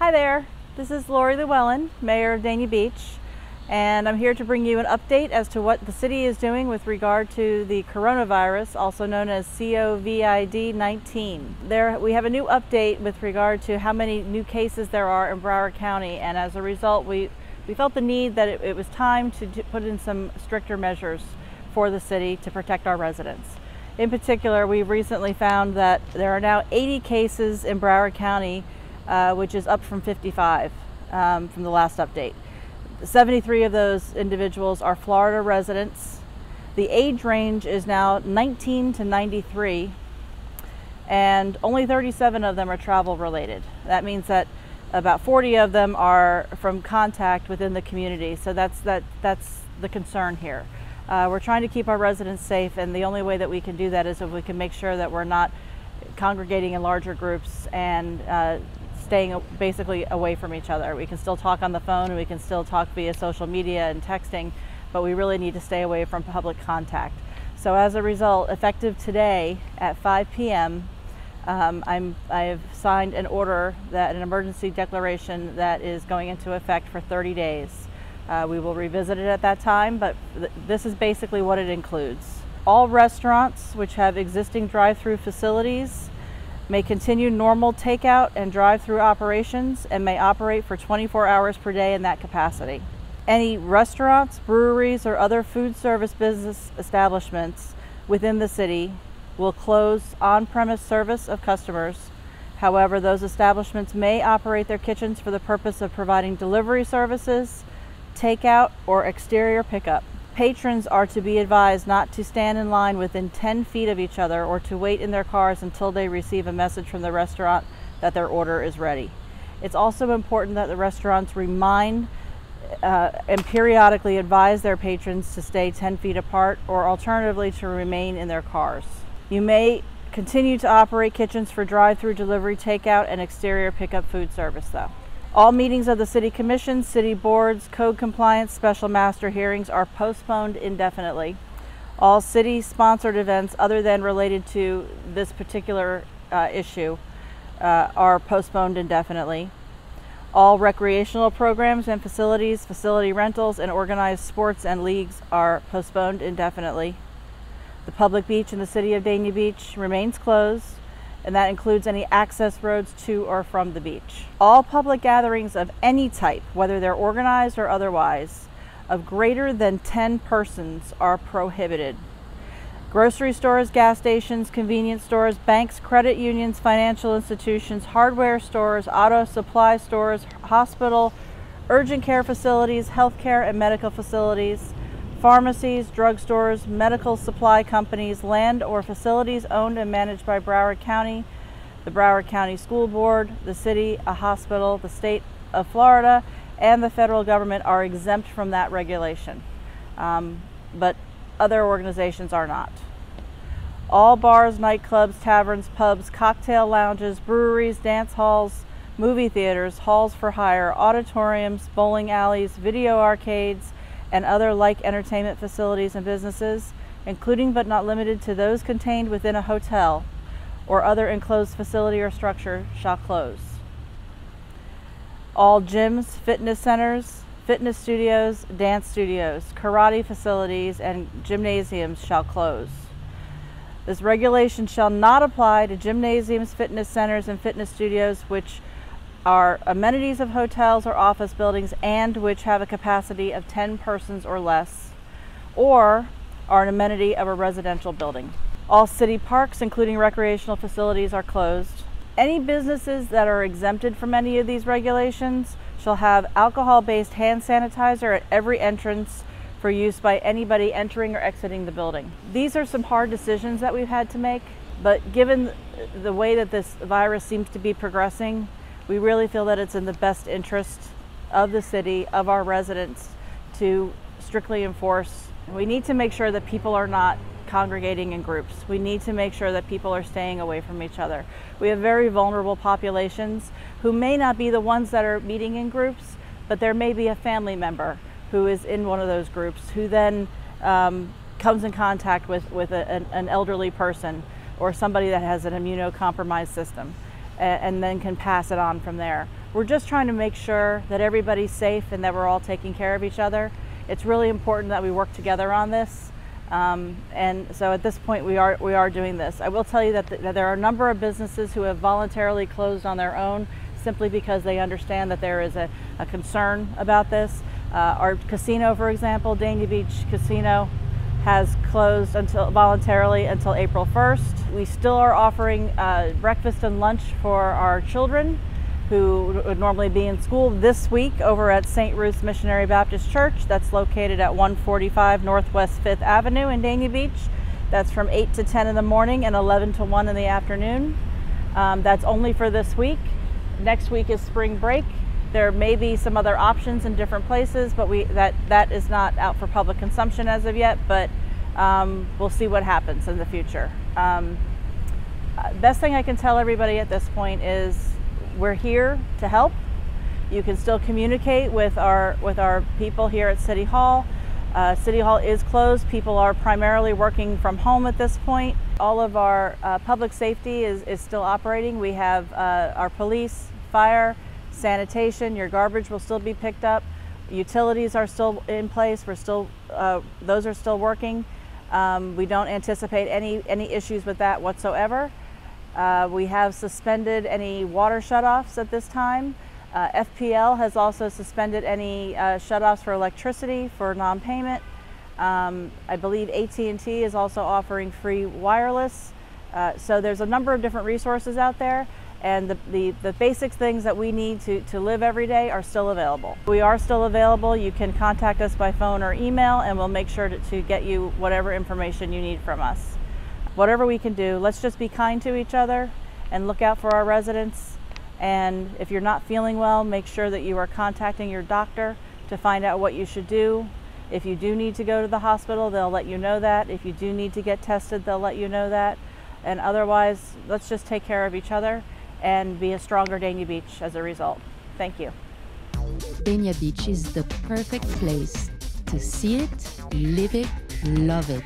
Hi there, this is Lori Llewellyn, Mayor of Dania Beach, and I'm here to bring you an update as to what the city is doing with regard to the coronavirus, also known as COVID-19. We have a new update with regard to how many new cases there are in Broward County, and as a result we felt the need that it was time to put in some stricter measures for the city to protect our residents. In particular, we've recently found that there are now 80 cases in Broward County, which is up from 55 from the last update. 73 of those individuals are Florida residents. The age range is now 19 to 93, and only 37 of them are travel related. That means that about 40 of them are from contact within the community, so that's the concern here. We're trying to keep our residents safe, and the only way that we can do that is if we can make sure that we're not congregating in larger groups and staying basically away from each other. We can still talk on the phone, and we can still talk via social media and texting, but we really need to stay away from public contact. So as a result, effective today at 5 p.m., I've signed an order, an emergency declaration that is going into effect for 30 days. We will revisit it at that time, but this is basically what it includes. All restaurants which have existing drive-thru facilities may continue normal takeout and drive-thru operations and may operate for 24 hours per day in that capacity. Any restaurants, breweries, or other food service business establishments within the city will close on-premise service of customers. However, those establishments may operate their kitchens for the purpose of providing delivery services, takeout, or exterior pickup. Patrons are to be advised not to stand in line within 10 feet of each other or to wait in their cars until they receive a message from the restaurant that their order is ready. It's also important that the restaurants remind and periodically advise their patrons to stay 10 feet apart, or alternatively to remain in their cars. You may continue to operate kitchens for drive-through delivery, takeout, and exterior pickup food service though. All meetings of the City Commission, City Boards, Code Compliance, Special Master hearings are postponed indefinitely. All city-sponsored events other than related to this particular issue are postponed indefinitely. All recreational programs and facility rentals, and organized sports and leagues are postponed indefinitely. The public beach in the city of Dania Beach remains closed, and that includes any access roads to or from the beach. All public gatherings of any type, whether they're organized or otherwise, of greater than 10 persons are prohibited. Grocery stores, gas stations, convenience stores, banks, credit unions, financial institutions, hardware stores, auto supply stores, hospital, urgent care facilities, healthcare and medical facilities, pharmacies, drugstores, medical supply companies, land or facilities owned and managed by Broward County, the Broward County School Board, the city, a hospital, the state of Florida, and the federal government are exempt from that regulation. But other organizations are not. All bars, nightclubs, taverns, pubs, cocktail lounges, breweries, dance halls, movie theaters, halls for hire, auditoriums, bowling alleys, video arcades, and other like entertainment facilities and businesses, including but not limited to those contained within a hotel or other enclosed facility or structure, shall close. All gyms, fitness centers, fitness studios, dance studios, karate facilities, and gymnasiums shall close. This regulation shall not apply to gymnasiums, fitness centers, and fitness studios which are amenities of hotels or office buildings and which have a capacity of 10 persons or less, or are an amenity of a residential building. All city parks, including recreational facilities, are closed. Any businesses that are exempted from any of these regulations shall have alcohol-based hand sanitizer at every entrance for use by anybody entering or exiting the building. These are some hard decisions that we've had to make, but given the way that this virus seems to be progressing, we really feel that it's in the best interest of the city, of our residents, to strictly enforce. We need to make sure that people are not congregating in groups. We need to make sure that people are staying away from each other. We have very vulnerable populations who may not be the ones that are meeting in groups, but there may be a family member who is in one of those groups who then comes in contact with an elderly person or somebody that has an immunocompromised system, and then can pass it on from there. We're just trying to make sure that everybody's safe and that we're all taking care of each other. It's really important that we work together on this. And so at this point we are doing this. I will tell you that there are a number of businesses who have voluntarily closed on their own simply because they understand that there is a concern about this. Our casino, for example, Dania Beach Casino, has closed voluntarily until April 1st. We still are offering breakfast and lunch for our children who would normally be in school this week over at St. Ruth's Missionary Baptist Church. That's located at 145 Northwest 5th Avenue in Dania Beach. That's from 8 to 10 in the morning and 11 to 1 in the afternoon. That's only for this week. Next week is spring break. There may be some other options in different places, but that is not out for public consumption as of yet, but we'll see what happens in the future. Best thing I can tell everybody at this point is we're here to help. You can still communicate with our people here at City Hall. City Hall is closed. People are primarily working from home at this point. All of our public safety is still operating. We have our police, fire, sanitation. Your garbage will still be picked up. Utilities are still in place. Those are still working. We don't anticipate any issues with that whatsoever. We have suspended any water shutoffs at this time. FPL has also suspended any shutoffs for electricity for non-payment. I believe AT&T is also offering free wireless. So there's a number of different resources out there, and the basic things that we need to live every day are still available. We are still available. You can contact us by phone or email, and we'll make sure to get you whatever information you need from us. Whatever we can do, let's just be kind to each other and look out for our residents. And if you're not feeling well, make sure that you are contacting your doctor to find out what you should do. If you do need to go to the hospital, they'll let you know that. If you do need to get tested, they'll let you know that. And otherwise, let's just take care of each other and be a stronger Dania Beach as a result. Thank you. Dania Beach is the perfect place to see it, live it, love it.